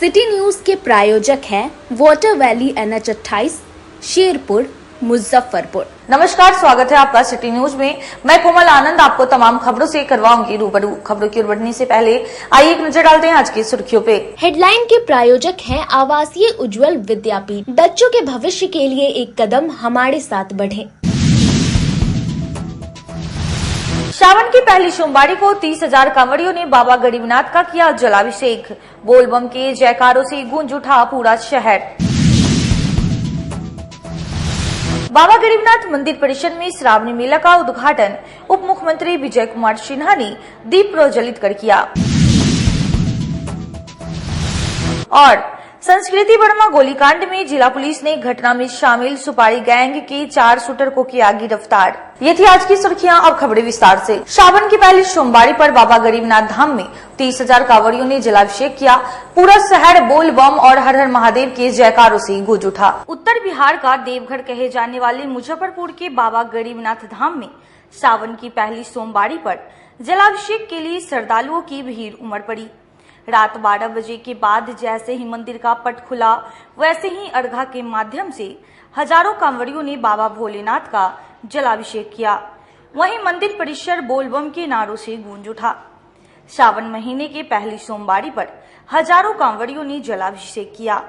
City news के प्रायोजक हैं water valley NH 28 Sherpur Muzaffarpur. नमस्कार, स्वागत है आपका सिटी न्यूज में। मैं कोमल आनंद आपको तमाम खबरों से करवाऊंगी रूबरू। खबरों की ओर बढ़ने से पहले आइए एक नजर डालते हैं आज की सुर्खियों पे। हेडलाइन के प्रायोजक हैं आवासीय उज्जवल विद्यापीठ। बच्चों के भविष्य के लिए एक कदम हमारे साथ बढ़े। सावन की पहली सोमवारी को 30,000 कांवड़ियों ने बाबा गरीबनाथ का किया जलाभिषेक। बोलबम के जयकारों से गूंज उठा पूरा शहर। बाबा गरीबनाथ मंदिर परिसर में श्रावणी मेला का उद्घाटन उप मुख्यमंत्री विजय कुमार सिन्हा ने दीप प्रज्वलित कर किया। और संस्कृति वर्मा गोलीकांड में जिला पुलिस ने घटना में शामिल सुपारी गैंग के 4 शूटर को किया गिरफ्तार। ये थी आज की सुर्खियां। अब खबरें विस्तार से। सावन की पहली सोमवारी पर बाबा गरीबनाथ धाम में 30,000 कांवड़ियों ने जलाभिषेक किया। पूरा शहर बोल बम और हर हर महादेव के जयकारों से गूंज उठा। उत्तर बिहार का देवघर कहे जाने वाले मुजफ्फरपुर के बाबा गरीबनाथ धाम में सावन की पहली सोमवारी पर जलाभिषेक के लिए श्रद्धालुओं की भीड़ उमड़ पड़ी। रात 12 बजे के बाद जैसे ही मंदिर का पट खुला, वैसे ही अर्घा के माध्यम से हजारों कांवड़ियों ने बाबा भोलेनाथ का जलाभिषेक किया। वहीं मंदिर परिसर बोलबम के नारों से गूंज उठा। सावन महीने के पहली सोमवारी पर हजारों कांवड़ियों ने जलाभिषेक किया।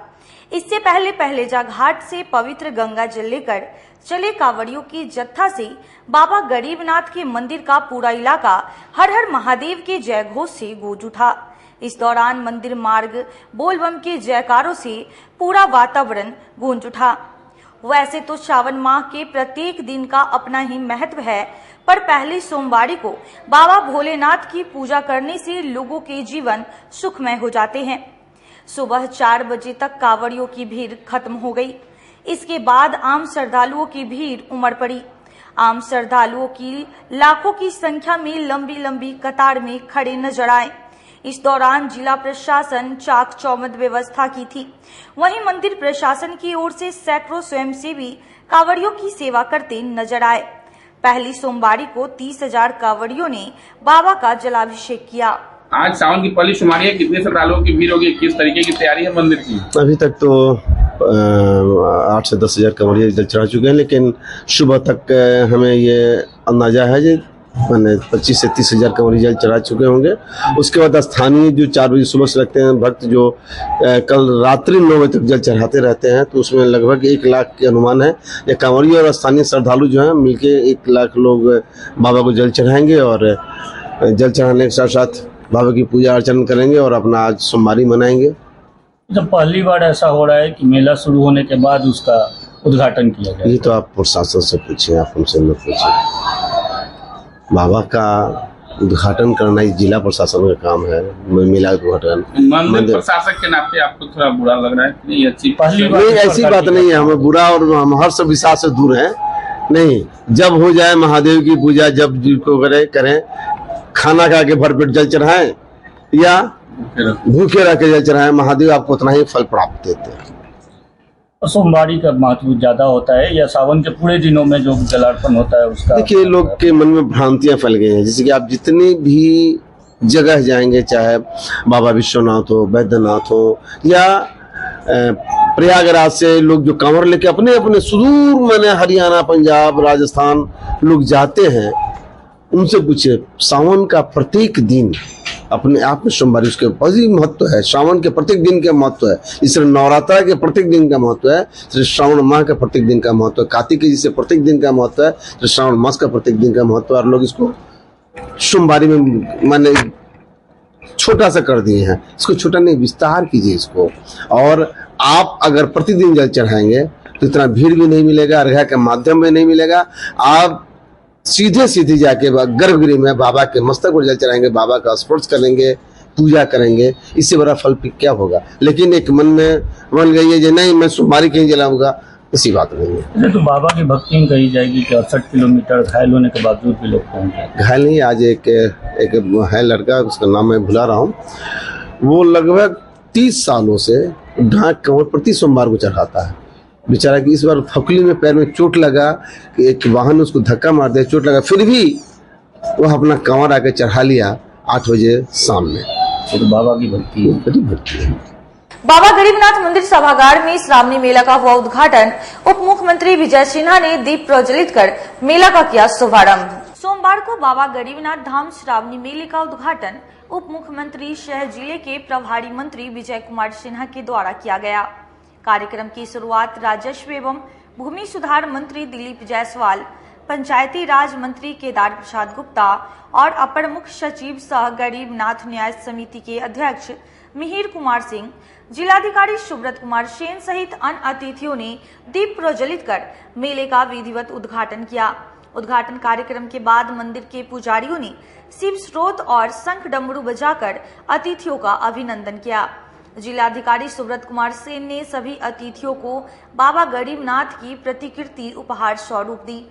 इससे पहले पहलेजा घाट से पवित्र गंगा जल लेकर चले कांवड़ियों की जत्था से बाबा गरीबनाथ के मंदिर का पूरा इलाका हर हर महादेव के जय घोष से गूंज उठा। इस दौरान मंदिर मार्ग बोलबम के जयकारों से पूरा वातावरण गूंज उठा। वैसे तो सावन माह के प्रत्येक दिन का अपना ही महत्व है, पर पहली सोमवारी को बाबा भोलेनाथ की पूजा करने से लोगों के जीवन सुखमय हो जाते हैं। सुबह 4 बजे तक कांवड़ियों की भीड़ खत्म हो गई। इसके बाद आम श्रद्धालुओं की भीड़ उमड़ पड़ी। आम श्रद्धालुओं की लाखों की संख्या में लंबी लंबी कतार में खड़े नजर आए। इस दौरान जिला प्रशासन चाक चौबंद व्यवस्था की थी। वहीं मंदिर प्रशासन की ओर से सैकड़ों स्वयंसेवी कांवड़ियों की सेवा करते नजर आए। पहली सोमवारी को 30,000 कांवड़ियों ने बाबा का जलाभिषेक किया। आज सावन की पहली सोमवारी है, कितने श्रद्धालुओं की भीड़ होगी, किस तरीके की तैयारी है मंदिर की? अभी तक तो 8 से 10,000 कांवड़िया जल चढ़ा चुके हैं, लेकिन सुबह तक हमें ये अंदाजा है कि मैंने 25 से 30,000 कांवड़िया जल चढ़ा चुके होंगे। उसके बाद स्थानीय जो 4 बजे सुबह से लगते हैं भक्त, जो कल रात्रि 9 बजे तक जल चढ़ाते रहते हैं, तो उसमें लगभग 1 लाख के अनुमान है। ये कांवड़िया और स्थानीय श्रद्धालु जो हैं मिलके 1 लाख लोग बाबा को जल चढ़ाएंगे और जल चढ़ाने के साथ साथ बाबा की पूजा अर्चना करेंगे और अपना आज सोमवारी मनाएंगे। जब पहली बार ऐसा हो रहा है कि मेला शुरू होने के बाद उसका उद्घाटन किया गया, ये तो आप प्रशासन से पूछिए, आप हमसे मत पूछिए। बाबा का उद्घाटन करना इस जिला प्रशासन का काम है। मेला उद्घाटन मंदिर प्रशासक के नाते आपको थोड़ा बुरा लग रहा है? नहीं, अच्छी पहली बार नहीं, ऐसी बात नहीं है। हमें बुरा और हम हर सब विश्वास से दूर हैं। नहीं, जब हो जाए महादेव की पूजा, जब जिसको करें, खाना खा के भरपेट जल चढ़ाएं या भूखे रह के जल चढ़ाएं, महादेव आपको उतना ही फल प्राप्त देते हैं। सोमवारी का महत्व ज्यादा होता है या सावन के पूरे दिनों में जो जलार्पण होता है उसका? देखिए, लोग के मन में भ्रांतियां फैल गई हैं। जैसे कि आप जितनी भी जगह जाएंगे, चाहे बाबा विश्वनाथ हो, बैद्यनाथ हो या प्रयागराज से लोग जो कांवर लेके अपने अपने सुदूर माने हरियाणा, पंजाब, राजस्थान लोग जाते हैं, उनसे पूछिए, सावन का प्रत्येक दिन अपने आप में सोमवारी उसके बहुत ही महत्व है। श्रावण के प्रत्येक दिन का महत्व है। इस नवरात्रा के प्रत्येक दिन का महत्व है। श्रावण माह का प्रत्येक दिन का महत्व है। कार्तिक के जिसे प्रत्येक दिन का महत्व है, तो श्रावण मास का प्रत्येक दिन का महत्व है। और लोग इसको सोमवारी में माने छोटा सा कर दिए हैं। इसको छोटा नहीं, विस्तार कीजिए इसको। और आप अगर प्रतिदिन जल चढ़ाएंगे तो इतना भीड़ भी नहीं मिलेगा, अर्घा के माध्यम में नहीं मिलेगा। आप सीधे जाके गर्भगृह में बाबा के मस्तक पर जल चढ़ाएंगे, बाबा का स्पर्श करेंगे, पूजा करेंगे, इससे बड़ा फल क्या होगा। लेकिन एक मन में बन गई है कि नहीं, मैं सोमवारी कहीं जलाऊंगा, इसी बात नहीं है। तो बाबा की भक्ति कही जाएगी कि 68 किलोमीटर घायल होने के बावजूद भी लोग पहुंच जाए। घायल नहीं, आज एक है लड़का, उसका नाम मैं भुला रहा हूँ, वो लगभग 30 सालों से ढाक कंवर प्रति सोमवार को चढ़ाता है। बेचारा कि इस बार फकुली में पैर में चोट लगा कि एक वाहन ने उसको धक्का मार दिया, चोट लगा, फिर भी वह अपना कंवर आके चढ़ा लिया 8 बजे शाम में। तो बाबा की भक्ति है। बाबा गरीबनाथ मंदिर सभागार में श्रावणी मेला का हुआ उद्घाटन। उप मुख्यमंत्री विजय सिन्हा ने दीप प्रज्वलित कर मेला का किया शुभारंभ। सोमवार को बाबा गरीबनाथ धाम श्रावणी मेले का उद्घाटन उप मुख्यमंत्री शहर जिले के प्रभारी मंत्री विजय कुमार सिन्हा के द्वारा किया गया। कार्यक्रम की शुरुआत राजस्व एवं भूमि सुधार मंत्री दिलीप जायसवाल, पंचायती राज मंत्री केदार प्रसाद गुप्ता और अपर मुख्य सचिव सह गरीबनाथ न्याय समिति के अध्यक्ष मिहिर कुमार सिंह, जिलाधिकारी सुब्रत कुमार सेन सहित अन्य अतिथियों ने दीप प्रज्वलित कर मेले का विधिवत उद्घाटन किया। उद्घाटन कार्यक्रम के बाद मंदिर के पुजारियों ने शिव स्रोत और शंख डमरू बजाकर अतिथियों का अभिनंदन किया। जिलाधिकारी सुब्रत कुमार सेन ने सभी अतिथियों को बाबा गरीबनाथ की प्रतिकृति उपहार स्वरूप दी।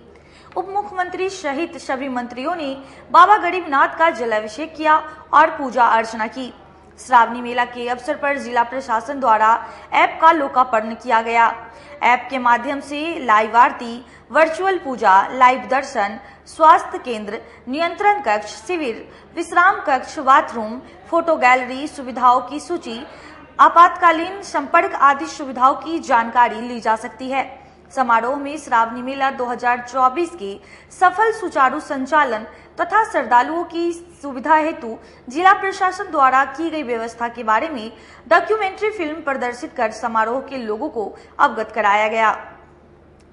उप मुख्यमंत्री सहित सभी मंत्रियों ने बाबा गरीबनाथ का जलाभिषेक किया और पूजा अर्चना की। श्रावणी मेला के अवसर पर जिला प्रशासन द्वारा ऐप का लोकार्पण किया गया। ऐप के माध्यम से लाइव आरती, वर्चुअल पूजा, लाइव दर्शन, स्वास्थ्य केंद्र, नियंत्रण कक्ष, शिविर, विश्राम कक्ष, बाथरूम, फोटो गैलरी, सुविधाओं की सूची, आपातकालीन संपर्क आदि सुविधाओं की जानकारी ली जा सकती है। समारोह में श्रावणी मेला 2024 के सफल सुचारू संचालन तथा श्रद्धालुओं की सुविधा हेतु जिला प्रशासन द्वारा की गई व्यवस्था के बारे में डॉक्यूमेंट्री फिल्म प्रदर्शित कर समारोह के लोगों को अवगत कराया गया।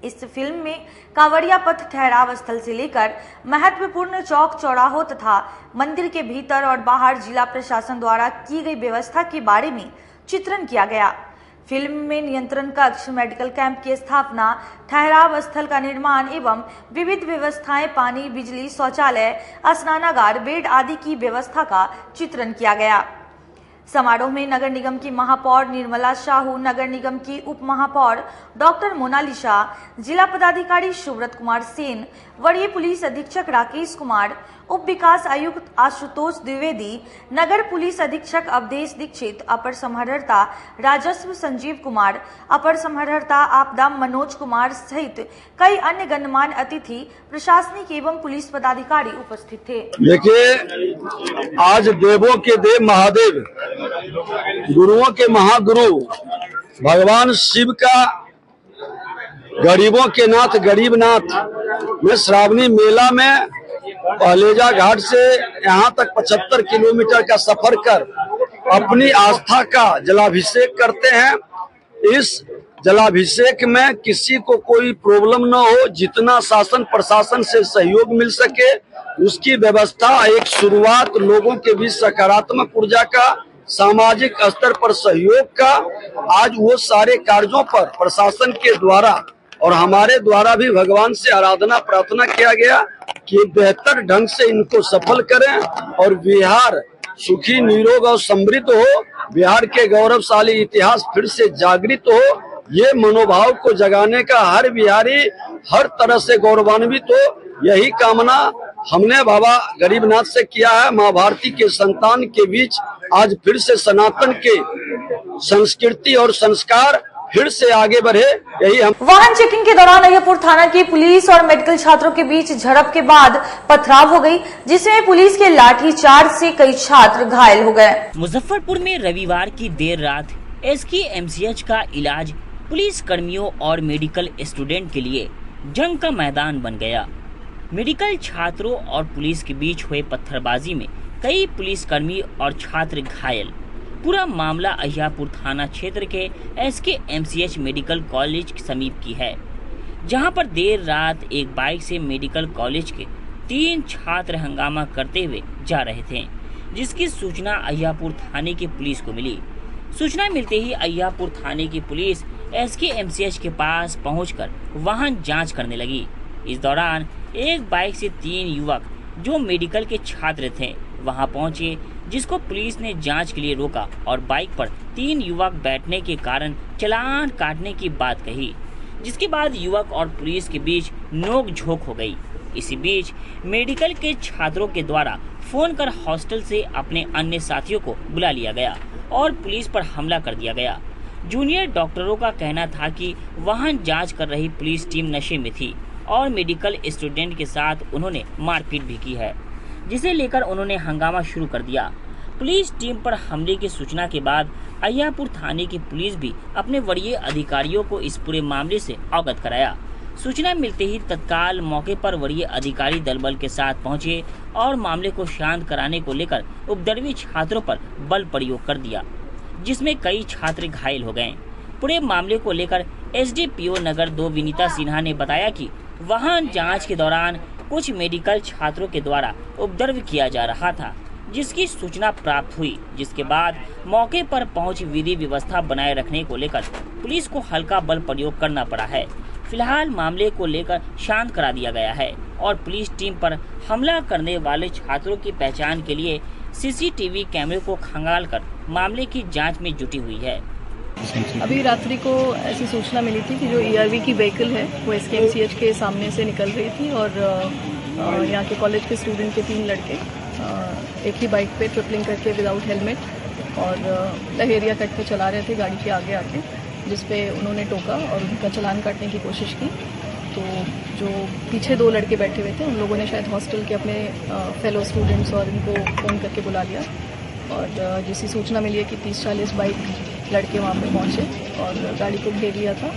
इस फिल्म में कांवड़िया पथ ठहराव स्थल से लेकर महत्वपूर्ण चौक चौराहों तथा मंदिर के भीतर और बाहर जिला प्रशासन द्वारा की गई व्यवस्था के बारे में चित्रण किया गया। फिल्म में नियंत्रण कक्ष, मेडिकल कैंप की स्थापना, ठहराव स्थल का निर्माण एवं विविध व्यवस्थाएं, पानी, बिजली, शौचालय, स्नानागार, बेड आदि की व्यवस्था का चित्रण किया गया। समारोह में नगर निगम की महापौर निर्मला साहू, नगर निगम की उप महापौर डॉक्टर मोनालिसा, जिला पदाधिकारी सुब्रत कुमार सेन, वरीय पुलिस अधीक्षक राकेश कुमार, उप विकास आयुक्त आशुतोष द्विवेदी, नगर पुलिस अधीक्षक अवधेश दीक्षित, अपर समाहर्ता राजस्व संजीव कुमार, अपर समाहर्ता आपदा मनोज कुमार सहित कई अन्य गणमान्य अतिथि, प्रशासनिक एवं पुलिस पदाधिकारी उपस्थित थे। देखिए, आज देवों के देव महादेव, गुरुओं के महागुरु भगवान शिव का गरीबों के नाथ गरीबनाथ में श्रावणी मेला में पहलेजा घाट से यहाँ तक 75 किलोमीटर का सफर कर अपनी आस्था का जलाभिषेक करते हैं। इस जलाभिषेक में किसी को कोई प्रॉब्लम न हो, जितना शासन प्रशासन से सहयोग मिल सके उसकी व्यवस्था, एक शुरुआत लोगों के बीच सकारात्मक ऊर्जा का, सामाजिक स्तर पर सहयोग का, आज वो सारे कार्यों पर प्रशासन के द्वारा और हमारे द्वारा भी भगवान से आराधना प्रार्थना किया गया कि बेहतर ढंग से इनको सफल करें और बिहार सुखी, निरोग और समृद्ध हो, बिहार के गौरवशाली इतिहास फिर से जागृत हो। ये मनोभाव को जगाने का हर बिहारी हर तरह से गौरवान्वित हो, यही कामना हमने बाबा गरीबनाथ से किया है। माँ भारती के संतान के बीच आज फिर से सनातन के संस्कृति और संस्कार फिर से आगे बढ़े, यही हम। वाहन चेकिंग के दौरान अय्यपुर थाना की पुलिस और मेडिकल छात्रों के बीच झड़प के बाद पथराव हो गई, जिसमें पुलिस के लाठीचार्ज से कई छात्र घायल हो गए। मुजफ्फरपुर में रविवार की देर रात SKMCH का इलाज पुलिस कर्मियों और मेडिकल स्टूडेंट के लिए जंग का मैदान बन गया। मेडिकल छात्रों और पुलिस के बीच हुए पत्थरबाजी में कई पुलिसकर्मी और छात्र घायल। पूरा मामला अय्यापुर थाना क्षेत्र के SKMCH मेडिकल कॉलेज के समीप की है, जहां पर देर रात एक बाइक से मेडिकल कॉलेज के 3 छात्र हंगामा करते हुए जा रहे थे, जिसकी सूचना अय्यापुर थाने की पुलिस को मिली। सूचना मिलते ही अय्यापुर थाने की पुलिस SKMCH के पास पहुंचकर वाहन जांच करने लगी। इस दौरान एक बाइक से 3 युवक जो मेडिकल के छात्र थे वहां पहुंचे, जिसको पुलिस ने जांच के लिए रोका और बाइक पर 3 युवक बैठने के कारण चालान काटने की बात कही, जिसके बाद युवक और पुलिस के बीच नोक-झोंक हो गई। इसी बीच मेडिकल के छात्रों के द्वारा फोन कर हॉस्टल से अपने अन्य साथियों को बुला लिया गया और पुलिस पर हमला कर दिया गया। जूनियर डॉक्टरों का कहना था कि वाहन जांच कर रही पुलिस टीम नशे में थी और मेडिकल स्टूडेंट के साथ उन्होंने मारपीट भी की है, जिसे लेकर उन्होंने हंगामा शुरू कर दिया। पुलिस टीम पर हमले की सूचना के बाद अय्यापुर थाने की पुलिस भी अपने वरीय अधिकारियों को इस पूरे मामले से अवगत कराया। सूचना मिलते ही तत्काल मौके पर वरीय अधिकारी दल बल के साथ पहुंचे और मामले को शांत कराने को लेकर उपद्रवी छात्रों पर बल प्रयोग कर दिया, जिसमें कई छात्र घायल हो गए। पूरे मामले को लेकर एसडीपीओ नगर 2 विनीता सिन्हा ने बताया कि वहां जांच के दौरान कुछ मेडिकल छात्रों के द्वारा उपद्रव किया जा रहा था, जिसकी सूचना प्राप्त हुई, जिसके बाद मौके पर पहुंच विधि व्यवस्था बनाए रखने को लेकर पुलिस को हल्का बल प्रयोग करना पड़ा है। फिलहाल मामले को लेकर शांत करा दिया गया है और पुलिस टीम पर हमला करने वाले छात्रों की पहचान के लिए सीसीटीवी कैमरे को खंगालकर मामले की जांच में जुटी हुई है। अभी रात्रि को ऐसी सूचना मिली थी कि जो ईआरवी की व्हीकल है वो एसकेएमसीएच के सामने से निकल रही थी और यहाँ के कॉलेज के स्टूडेंट के 3 लड़के एक ही बाइक पे ट्रिपलिंग करके विदाउट हेलमेट और लहेरिया कट पे चला रहे थे गाड़ी के आगे आके, जिसपे उन्होंने टोका और उनका चालान काटने की कोशिश की। तो जो पीछे 2 लड़के बैठे हुए थे उन लोगों ने शायद हॉस्टल के अपने फेलो स्टूडेंट्स और इनको फ़ोन करके बुला लिया और जिसकी सूचना मिली है कि 30-40 बाइक लड़के वहाँ पे पहुँचे और गाड़ी को घेर लिया था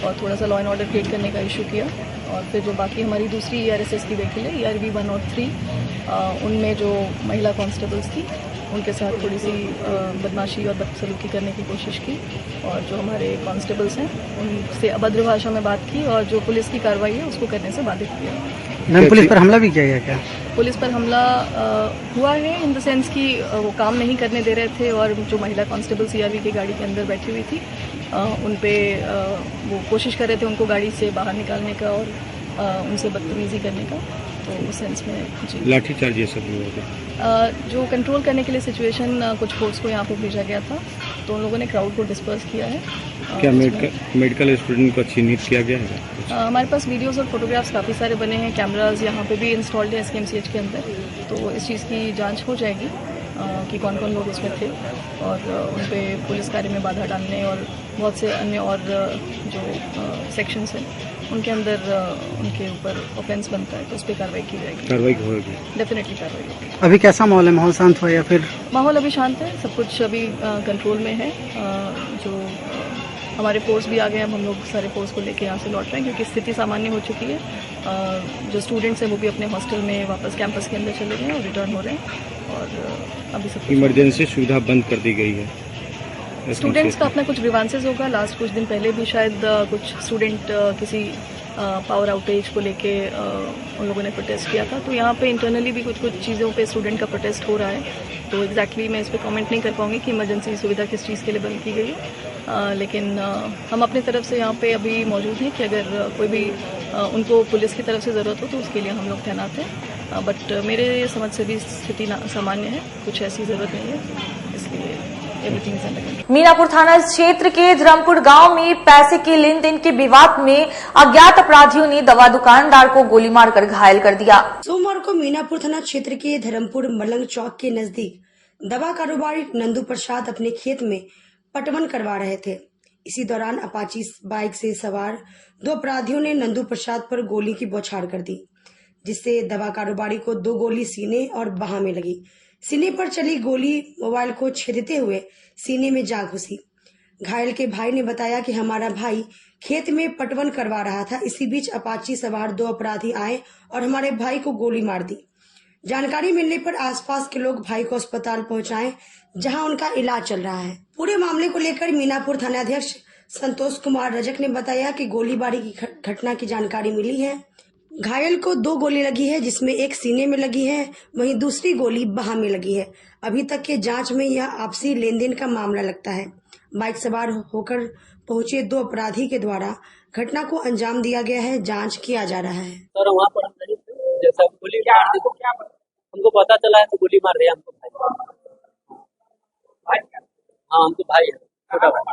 और थोड़ा सा लॉ एंड ऑर्डर क्रिएट करने का इशू किया। और फिर जो बाकी हमारी दूसरी ERSS की व्हीकल है ERV 1 और 3, उनमें जो महिला कांस्टेबल्स थी उनके साथ थोड़ी सी बदमाशी और बदसलूकी करने की कोशिश की और जो हमारे कांस्टेबल्स हैं उनसे अभद्र भाषा में बात की और जो पुलिस की कार्रवाई है उसको करने से बाधित किया। मैम, पुलिस पर हमला भी किया गया क्या? पुलिस पर हमला हुआ है इन द सेंस कि वो काम नहीं करने दे रहे थे और जो महिला कांस्टेबल ERV की गाड़ी के अंदर बैठी हुई थी उन पे वो कोशिश कर रहे थे उनको गाड़ी से बाहर निकालने का और उनसे बदतमीजी करने का। तो उस सेंस में जी लाठीचार्ज ये सब हुआ जो कंट्रोल करने के लिए सिचुएशन कुछ फोर्स को यहाँ पे भेजा गया था, तो उन लोगों ने क्राउड को डिस्पर्स किया है। क्या मेडिकल स्टूडेंट को चिन्हित किया गया है? हमारे पास वीडियोस और फोटोग्राफ्स काफ़ी सारे बने हैं, कैमराज यहाँ पे भी इंस्टॉल्ड है एसकेएमसीएच के अंदर, तो इस चीज़ की जांच हो जाएगी कि कौन कौन लोग इसमें थे और उन पे पुलिस कार्य में बाधा डालने और बहुत से अन्य और जो सेक्शंस हैं उनके अंदर उनके ऊपर ऑफेंस बनता है तो उस पर कार्रवाई की जाएगी। कार्रवाई होगी, डेफिनेटली कार्रवाई होगी। अभी कैसा माहौल है? माहौल शांत हुआ या फिर? माहौल अभी शांत है, सब कुछ अभी कंट्रोल में है। जो हमारे फोर्स भी आ गए, अब हम लोग सारे फोर्स को लेके यहाँ से लौट रहे हैं क्योंकि स्थिति सामान्य हो चुकी है। जो स्टूडेंट्स हैं वो भी अपने हॉस्टल में वापस कैंपस के अंदर चले गए हैं और रिटर्न हो रहे हैं और अभी सब इमरजेंसी सुविधा बंद कर दी गई है। स्टूडेंट्स का अपना कुछ ग्रीवांसेस होगा। लास्ट कुछ दिन पहले भी शायद कुछ स्टूडेंट किसी पावर आउटेज को लेके उन लोगों ने प्रोटेस्ट किया था, तो यहाँ पे इंटरनली भी कुछ चीज़ों पे स्टूडेंट का प्रोटेस्ट हो रहा है। तो एग्जैक्टली मैं इस पर कमेंट नहीं कर पाऊँगी कि इमरजेंसी सुविधा किस चीज़ के लिए बंद की गई है, लेकिन हम अपनी तरफ से यहाँ पे अभी मौजूद हैं कि अगर कोई भी उनको पुलिस की तरफ से ज़रूरत हो तो उसके लिए हम लोग तैनात हैं। बट मेरे समझ से भी स्थिति सामान्य है, कुछ ऐसी ज़रूरत नहीं है, इसलिए मीनापुर थाना क्षेत्र के धर्मपुर गांव में पैसे के लेन देन के विवाद में अज्ञात अपराधियों ने दवा दुकानदार को गोली मारकर घायल कर दिया। सोमवार को मीनापुर थाना क्षेत्र के धर्मपुर मलंग चौक के नजदीक दवा कारोबारी नंदू प्रसाद अपने खेत में पटवन करवा रहे थे। इसी दौरान अपाची बाइक से सवार 2 अपराधियों ने नंदू प्रसाद पर गोली की बौछार कर दी, जिससे दवा कारोबारी को 2 गोली सीने और बाह में लगी। सीने पर चली गोली मोबाइल को छेदते हुए सीने में जा घुसी। घायल के भाई ने बताया कि हमारा भाई खेत में पटवन करवा रहा था, इसी बीच अपाची सवार 2 अपराधी आए और हमारे भाई को गोली मार दी। जानकारी मिलने पर आसपास के लोग भाई को अस्पताल पहुंचाए, जहां उनका इलाज चल रहा है। पूरे मामले को लेकर मीनापुर थानाध्यक्ष संतोष कुमार रजक ने बताया कि गोलीबारी की घटना की जानकारी मिली है। घायल को 2 गोली लगी है, जिसमें एक सीने में लगी है, वहीं दूसरी गोली बाह में लगी है। अभी तक के जांच में यह आपसी लेन देन का मामला लगता है। बाइक सवार होकर पहुंचे 2 अपराधी के द्वारा घटना को अंजाम दिया गया है, जांच किया जा रहा है। सर वहाँ पर हम नहीं थे, जैसा गोली मार दी तो हमको पता चला है तो गोली मार रहे हमको भाई। हाँ, हमको भाई है, छोटा भाई।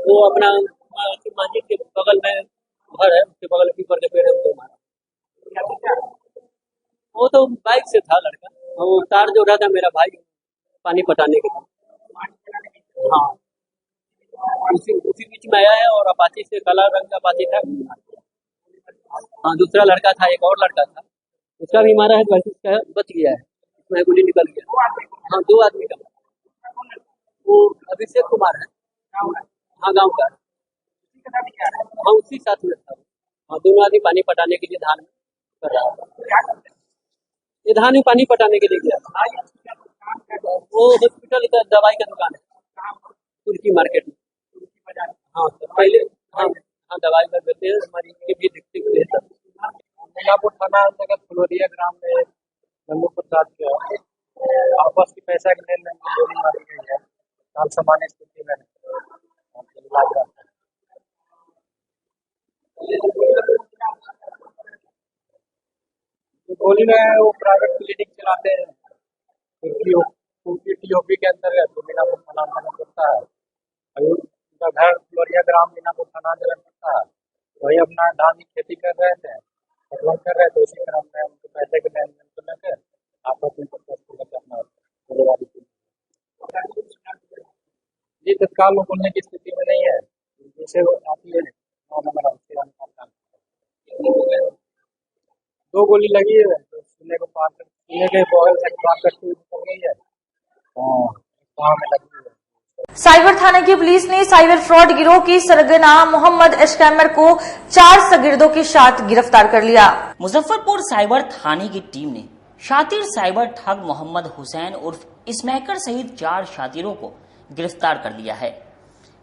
वो अपना मस्जिद के बगल में घर है, उसके बगल में पीपल के पेड़ है, उसको मारा। वो तो बाइक से था लड़का, वो तार जो रहा था मेरा भाई पानी पटाने के लिए। हाँ, उसी बीच में आया है और अपाची से काला रंग का अपाची था। हाँ, दूसरा लड़का था, एक और लड़का था, उसका भी मारा है तो उसका बच गया है, उसमें गोली निकल गया। हाँ, 2 आदमी का, वो अभिषेक कुमार है। हाँ, गाँव का। हाँ, उसी साथ में था। हाँ, दोनों आदमी पानी पटाने के लिए धान कर रहा था। ये धान में पानी पटाने के लिए गया। वो हॉस्पिटल का दवाई का दुकान है, तुर्की मार्केट में। हाँ, तो पहले हाँ दवाई का देते हैं, मरीज के भी देखते हुए सब। मीनापुर थाना अंतर्गत फुलोरिया ग्राम में नंदू प्रसाद के आपस की पैसा के लेन देन की गोली मारी गई है। हाल सामान्य स्थिति में इलाज रहता है। गोली में वो प्राइवेट क्लिनिक चलाते हैं, टीओपी के अंतर्गत तो मीनापुर थाना अंतर्गत पड़ता है। अभी उनका घर फुलोरिया ग्राम मीनापुर थाना अंतर्गत पड़ता है। वही अपना धान की खेती कर रहे थे, पटवन कर रहे थे। उसी क्रम में उनके पैसे के लेन देन को लेकर आपस में अपना जी तत्काल वो बोलने की स्थिति में नहीं है। जैसे आती है 9 नंबर 2 गोली लगी है, तो सीने को पार कर सीने के बगल से पार करके निकल गई है। पाँव में लगी है। साइबर थाने की पुलिस ने साइबर फ्रॉड गिरोह की सरगना मोहम्मद स्कैमर को 4 शागिर्दों के साथ गिरफ्तार कर लिया। मुजफ्फरपुर साइबर थाने की टीम ने शातिर साइबर ठग मोहम्मद हुसैन उर्फ स्मैकर सहित 4 शातिरों को गिरफ्तार कर लिया है,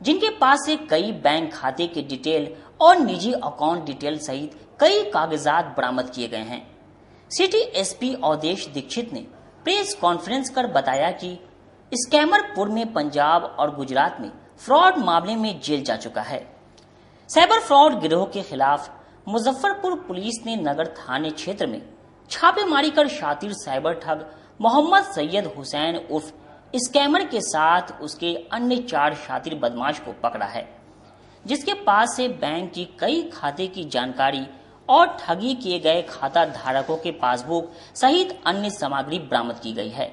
जिनके पास से कई बैंक खाते के डिटेल और निजी अकाउंट डिटेल सहित कई कागजात बरामद किए गए हैं। सिटी एसपी अवधेश दीक्षित ने प्रेस कॉन्फ्रेंस कर बताया कि स्कैमर पूर्व में पंजाब और गुजरात में फ्रॉड मामले में जेल जा चुका है। साइबर फ्रॉड गिरोह के खिलाफ मुजफ्फरपुर पुलिस ने नगर थाने क्षेत्र में छापेमारी कर शातिर साइबर ठग मोहम्मद सैयद हुसैन उर्फ स्कैमर के साथ उसके अन्य 4 शातिर बदमाश को पकड़ा है, जिसके पास से बैंक की कई खाते की जानकारी और ठगी किए गए खाता धारकों के पासबुक सहित अन्य सामग्री बरामद की गई है।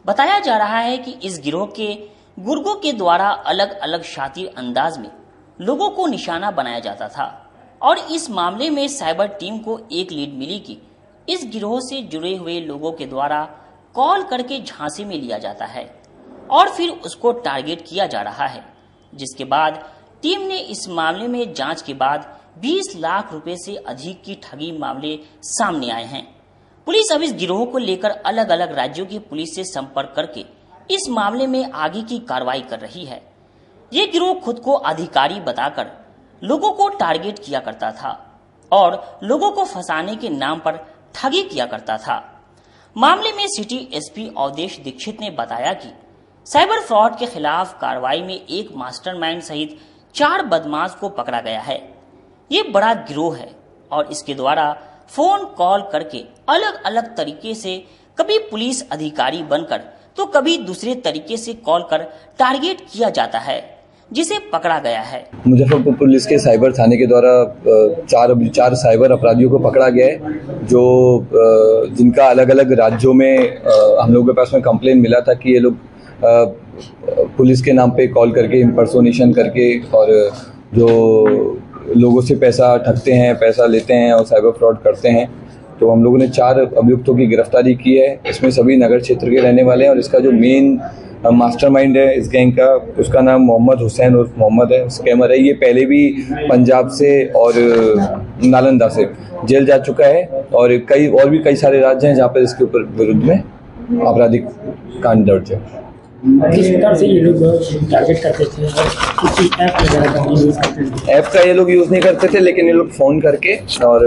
बताया जा रहा है कि इस गिरोह के गुर्गों के द्वारा अलग अलग शातिर अंदाज में लोगों को निशाना बनाया जाता था और इस मामले में साइबर टीम को एक लीड मिली कि इस गिरोह से जुड़े हुए लोगों के द्वारा कॉल करके झांसे में लिया जाता है और फिर उसको टारगेट किया जा रहा है, जिसके बाद टीम ने इस मामले में जांच के बाद 20 लाख रुपए से अधिक की ठगी मामले सामने आए हैं। पुलिस अब इस गिरोह को लेकर अलग अलग राज्यों की पुलिस से संपर्क करके इस मामले में आगे की कार्रवाई कर रही है। ये गिरोह खुद को अधिकारी बताकर लोगों को टारगेट किया करता था और लोगों को फंसाने के नाम पर ठगी किया करता था। मामले में सिटी एसपी अवधेश दीक्षित ने बताया कि साइबर फ्रॉड के खिलाफ कार्रवाई में एक मास्टरमाइंड सहित 4 बदमाश को पकड़ा गया है। ये बड़ा गिरोह है और इसके द्वारा फोन कॉल करके अलग अलग तरीके से कभी पुलिस अधिकारी बनकर तो कभी दूसरे तरीके से कॉल कर टारगेट किया जाता है, जिसे पकड़ा गया है। मुजफ्फरपुर पुलिस के साइबर थाने के द्वारा 4 साइबर अपराधियों को पकड़ा गया है, जो जिनका अलग अलग राज्यों में हम लोगों के पास में कंप्लेन मिला था कि ये लोग पुलिस के नाम पे कॉल करके इम्पर्सोनेशन करके और जो लोगों से पैसा ठगते हैं, पैसा लेते हैं और साइबर फ्रॉड करते हैं। तो हम लोगों ने 4 अभियुक्तों की गिरफ्तारी की है। इसमें सभी नगर क्षेत्र के रहने वाले हैं और इसका जो मेन मास्टरमाइंड है इस गैंग का, उसका नाम मोहम्मद हुसैन उर्फ मोहम्मद है, स्कैमर है। ये पहले भी पंजाब से और नालंदा से जेल जा चुका है और कई सारे राज्य हैं जहाँ पर इसके ऊपर विरुद्ध में आपराधिक कांड दर्ज है। किस प्रकार से ये लोग टारगेट करते थे? किसी ऐप वगैरह का यूज करते थे? ऐप का ये लोग यूज नहीं करते थे, लेकिन ये लोग फोन करके और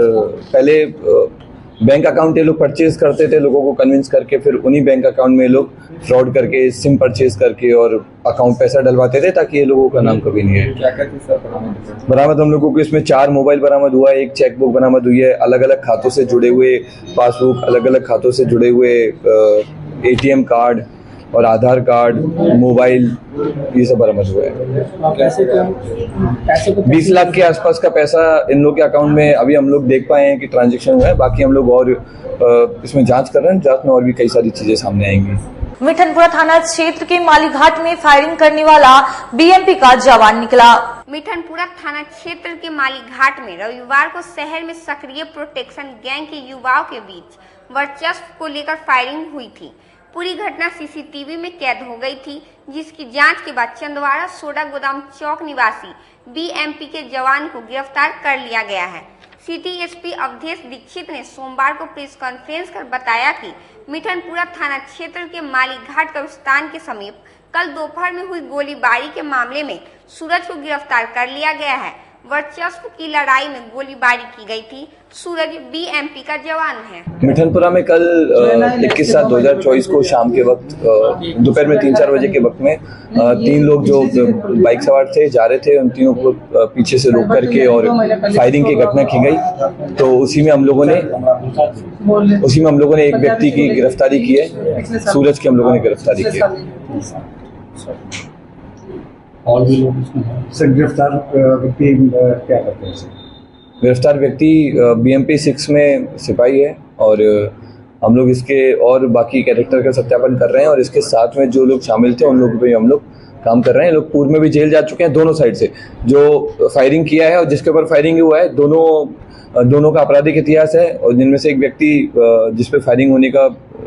पहले बैंक अकाउंट ये लोग परचेज करते थे, लोगों को कन्विंस करके फिर उन्हीं बैंक अकाउंट में ये लोग फ्रॉड करके सिम परचेज करके और अकाउंट पैसा डलवाते थे ताकि ये लोगों का नाम कभी नहीं है। क्या क्या चीज बरामद हम लोगों को इसमें 4 मोबाइल बरामद हुआ है, 1 चेकबुक बरामद हुई है, अलग अलग खातों से जुड़े हुए पासबुक, अलग अलग खातों से जुड़े हुए ATM कार्ड और आधार कार्ड, मोबाइल, ये सब बरामद हुआ है। पैसे को 20 लाख के आसपास का पैसा इन लोग के अकाउंट में अभी हम लोग देख पाए हैं कि ट्रांजैक्शन हुआ है। बाकी हम लोग और इसमें जांच कर रहे हैं, जांच में और भी कई सारी चीजें सामने आएंगी। मिठनपुरा थाना क्षेत्र के मालीघाट में फायरिंग करने वाला BMP का जवान निकला। मिठनपुरा थाना क्षेत्र के मालीघाट में रविवार को शहर में सक्रिय प्रोटेक्शन गैंग के युवाओं के बीच वर्चस्व को लेकर फायरिंग हुई थी। पूरी घटना सीसीटीवी में कैद हो गई थी, जिसकी जांच के बाद चंदवाड़ा सोडा गोदाम चौक निवासी बीएमपी के जवान को गिरफ्तार कर लिया गया है। सिटी एसपी अवधेश दीक्षित ने सोमवार को प्रेस कॉन्फ्रेंस कर बताया कि मिठनपुरा थाना क्षेत्र के माली घाट कब्रिस्तान के समीप कल दोपहर में हुई गोलीबारी के मामले में सूरज को गिरफ्तार कर लिया गया है। वर्चस्व की लड़ाई में गोलीबारी की गई थी। सूरज बीएमपी का जवान है। मिठनपुरा में कल 21/7/2024 को शाम के वक्त दोपहर में 3-4 बजे के वक्त में 3 लोग जो बाइक सवार थे जा रहे थे, उन तीनों को पीछे से रोक करके और फायरिंग की घटना की गई। तो उसी में हम लोगों ने एक व्यक्ति की गिरफ्तारी की है, सूरज की हम लोगों ने गिरफ्तारी की है। और भी लोग इसमें सर गिरफ्तार व्यक्ति क्या करते हैं सर? गिरफ्तार व्यक्ति BMP 6 में सिपाही है और हम लोग इसके और बाकी कैरेक्टर का सत्यापन कर रहे हैं और इसके साथ में जो लोग शामिल थे उन लोगों पे हम लोग काम कर रहे हैं। लोग पूर्व में भी जेल जा चुके हैं दोनों साइड से। जो फायरिंग किया है और जिसके ऊपर फायरिंग हुआ है दोनों का आपराधिक इतिहास है और जिनमें से एक व्यक्ति जिस पे फायरिंग होने का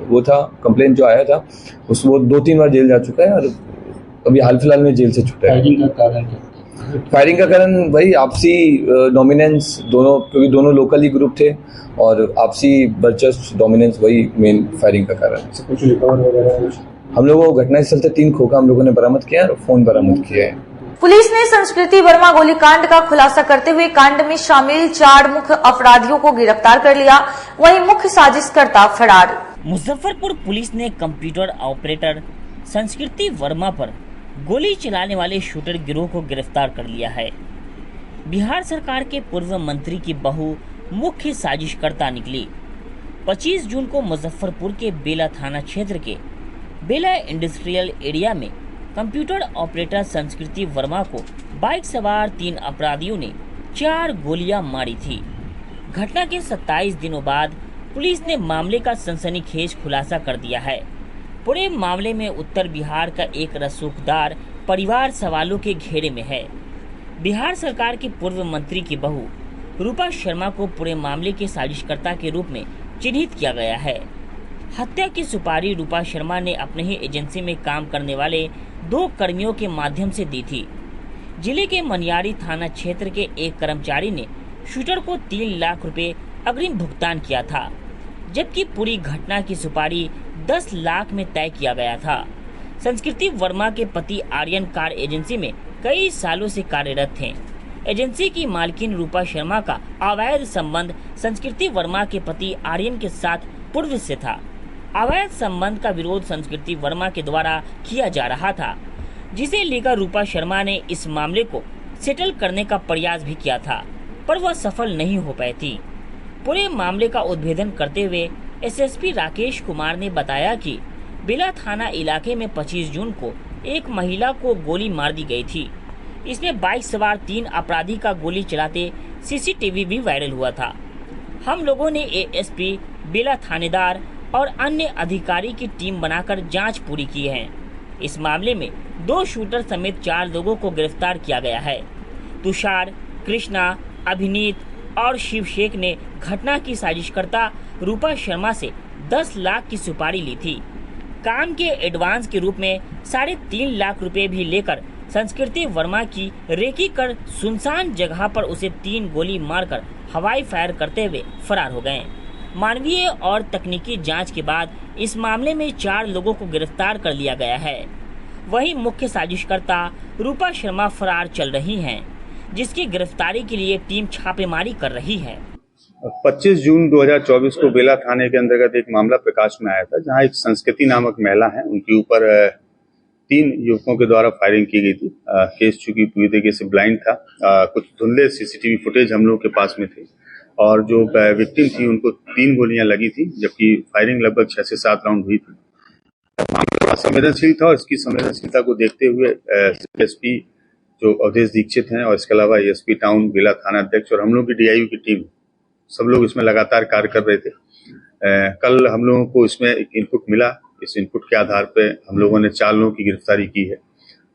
वो था कंप्लेंट जो आया था वो 2-3 बार जेल जा चुका है और अभी हाल फिलहाल में जेल से छूटा है। फायरिंग का कारण वही आपसी डोमिनेंस, क्योंकि दोनों लोकल ही ग्रुप थे और आपसी वर्चस्व डोमिनेंस वही मेन फायरिंग का कारण है। हम लोगों को घटनास्थल से 3 खोखा हम लोगों ने बरामद किया और फोन बरामद किया है। पुलिस ने संस्कृति वर्मा गोलीकांड का खुलासा करते हुए कांड में शामिल 4 मुख्य अपराधियों को गिरफ्तार कर लिया, वहीं मुख्य साजिशकर्ता फरार। मुजफ्फरपुर पुलिस ने कंप्यूटर ऑपरेटर संस्कृति वर्मा पर गोली चलाने वाले शूटर गिरोह को गिरफ्तार कर लिया है। बिहार सरकार के पूर्व मंत्री की बहू मुख्य साजिशकर्ता निकली। 25 जून को मुजफ्फरपुर के बेला थाना क्षेत्र के बेला इंडस्ट्रियल एरिया में कंप्यूटर ऑपरेटर संस्कृति वर्मा को बाइक सवार 3 अपराधियों ने 4 गोलियां मारी थी। घटना के 27 दिनों बाद पुलिस ने मामले का सनसनीखेज खुलासा कर दिया है। पूरे मामले में उत्तर बिहार का एक रसूखदार परिवार सवालों के घेरे में है। बिहार सरकार के पूर्व मंत्री की बहू रूपा शर्मा को पूरे मामले के साजिशकर्ता के रूप में चिन्हित किया गया है। हत्या की सुपारी रूपा शर्मा ने अपने ही एजेंसी में काम करने वाले 2 कर्मियों के माध्यम से दी थी। जिले के मनियारी थाना क्षेत्र के एक कर्मचारी ने शूटर को 3 लाख रुपए अग्रिम भुगतान किया था, जबकि पूरी घटना की सुपारी 10 लाख में तय किया गया था। संस्कृति वर्मा के पति आर्यन कार एजेंसी में कई सालों से कार्यरत थे। एजेंसी की मालकिन रूपा शर्मा का अवैध संबंध संस्कृति वर्मा के पति आर्यन के साथ पूर्व से था। अवैध संबंध का विरोध संस्कृति वर्मा के द्वारा किया जा रहा था, जिसे लेकर रूपा शर्मा ने इस मामले को सेटल करने का प्रयास भी किया था, पर वह सफल नहीं हो पाई थी। पूरे मामले का उद्भेदन करते हुए एसएसपी राकेश कुमार ने बताया कि बेला थाना इलाके में 25 जून को एक महिला को गोली मार दी गई थी। इसमें बाइक सवार 3 अपराधी का गोली चलाते सीसीटीवी भी वायरल हुआ था। हम लोगों ने एएसपी, बेला थानेदार और अन्य अधिकारी की टीम बनाकर जांच पूरी की है। इस मामले में 2 शूटर समेत 4 लोगों को गिरफ्तार किया गया है। तुषार, कृष्णा, अभिनीत और शिव शेख ने घटना की साजिशकर्ता रूपा शर्मा से 10 लाख की सुपारी ली थी। काम के एडवांस के रूप में 3.5 लाख रुपए भी लेकर संस्कृति वर्मा की रेकी कर सुनसान जगह पर उसे 3 गोली मारकर हवाई फायर करते हुए फरार हो गए। मानवीय और तकनीकी जांच के बाद इस मामले में 4 लोगों को गिरफ्तार कर लिया गया है। वहीं मुख्य साजिशकर्ता रूपा शर्मा फरार चल रही हैं, जिसकी गिरफ्तारी के लिए टीम छापेमारी कर रही है। 25 जून 2024 को बेला थाने के अंतर्गत एक मामला प्रकाश में आया था, जहां एक संस्कृति नामक महिला है, उनके ऊपर 3 युवकों के द्वारा फायरिंग की गई थी। केस चूंकि पूरी तरीके से ब्लाइंड था, कुछ धुंधले सीसीटीवी फुटेज हम लोगों के पास में थे और जो विक्टिम थी उनको 3 गोलियां लगी थी, जबकि फायरिंग लगभग 6 से 7 राउंड हुई थी। मामला संवेदनशील था और इसकी संवेदनशीलता को देखते हुए एसपी जो अवधेश दीक्षित हैं और इसके अलावा एसपी टाउन, बेला थाना अध्यक्ष और हम लोग की डीआईयू की टीम, सब लोग इसमें लगातार कार्य कर रहे थे। कल हम लोगों को इसमें एक इनपुट मिला। इस इनपुट के आधार पे हम लोगों ने 4 लोगों की गिरफ्तारी की है,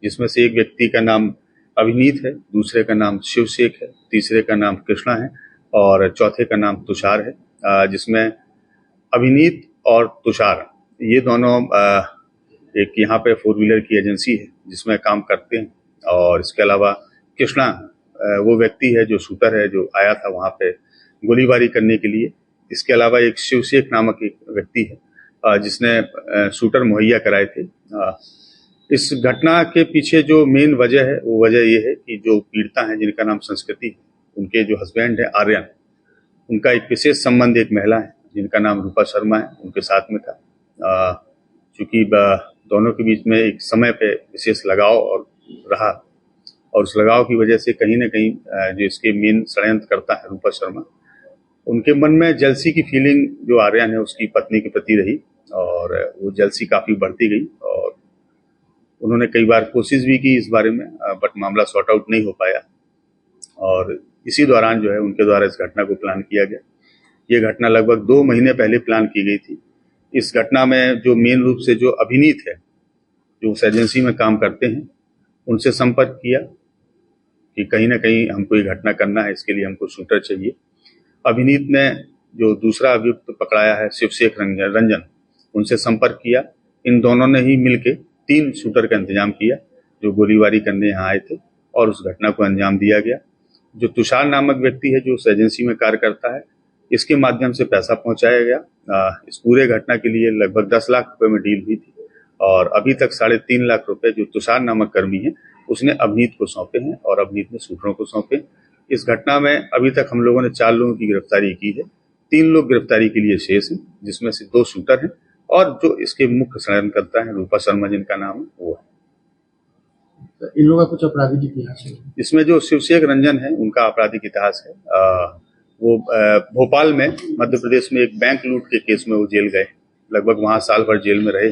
जिसमें से एक व्यक्ति का नाम अभिनीत है, दूसरे का नाम शिव शेख है, तीसरे का नाम कृष्णा है और चौथे का नाम तुषार है। जिसमें अभिनीत और तुषार ये दोनों एक यहाँ पे 4 व्हीलर की एजेंसी है जिसमें काम करते हैं, और इसके अलावा कृष्णा वो व्यक्ति है जो शूटर है, जो आया था वहाँ पे गोलीबारी करने के लिए। इसके अलावा एक शिवशेख नामक एक व्यक्ति है जिसने शूटर मुहैया कराए थे। इस घटना के पीछे जो मेन वजह है वो वजह ये है कि जो पीड़िता है जिनका नाम संस्कृति है, उनके जो हस्बैंड है आर्यन, उनका एक विशेष संबंध एक महिला है जिनका नाम रूपा शर्मा है, उनके साथ में था। चूंकि दोनों के बीच में एक समय पे विशेष लगाव और रहा, और उस लगाव की वजह से कहीं न कहीं जो इसके मेन षड्यंत्र करता है रूपा शर्मा, उनके मन में जलसी की फीलिंग जो आर्यन है उसकी पत्नी के प्रति रही, और वो जलसी काफी बढ़ती गई, और उन्होंने कई बार कोशिश भी की इस बारे में, बट मामला सॉर्ट आउट नहीं हो पाया। और इसी दौरान जो है उनके द्वारा इस घटना को प्लान किया गया। ये घटना लगभग 2 महीने पहले प्लान की गई थी। इस घटना में जो मेन रूप से जो अभिनीत है, जो उस एजेंसी में काम करते हैं, उनसे संपर्क किया कि कहीं ना कहीं हमको ये घटना करना है, इसके लिए हमको शूटर चाहिए। अभिनीत ने जो दूसरा अभियुक्त पकड़ाया है शिवशेख रंजन, उनसे संपर्क किया। इन दोनों ने ही मिलके 3 शूटर का इंतजाम किया जो गोलीबारी करने यहाँ आए थे, और उस घटना को अंजाम दिया गया। जो तुषार नामक व्यक्ति है जो उस एजेंसी में कार्य करता है, इसके माध्यम से पैसा पहुंचाया गया। इस पूरे घटना के लिए लगभग 10 लाख रुपए में डील हुई थी, और अभी तक 3.5 लाख रुपए जो तुषार नामक कर्मी है उसने अभिनीत को सौंपे हैं, और अभिनीत ने शूटरों को सौंपे। इस घटना में अभी तक हम लोगों ने 4 लोगों की गिरफ्तारी की है। 3 लोग गिरफ्तारी के लिए शेष हैं, जिसमें से 2 शूटर हैं, और जो इसके मुख्य षड्यंत्रकर्ता है रूपा शर्मा जिनका नाम है वो है। इन लोगों का कुछ आपराधिक इतिहास है? इसमें जो शिवशेख रंजन है उनका आपराधिक इतिहास है। वो भोपाल में मध्य प्रदेश में एक बैंक लूट के केस में वो जेल गए, लगभग वहां साल भर जेल में रहे,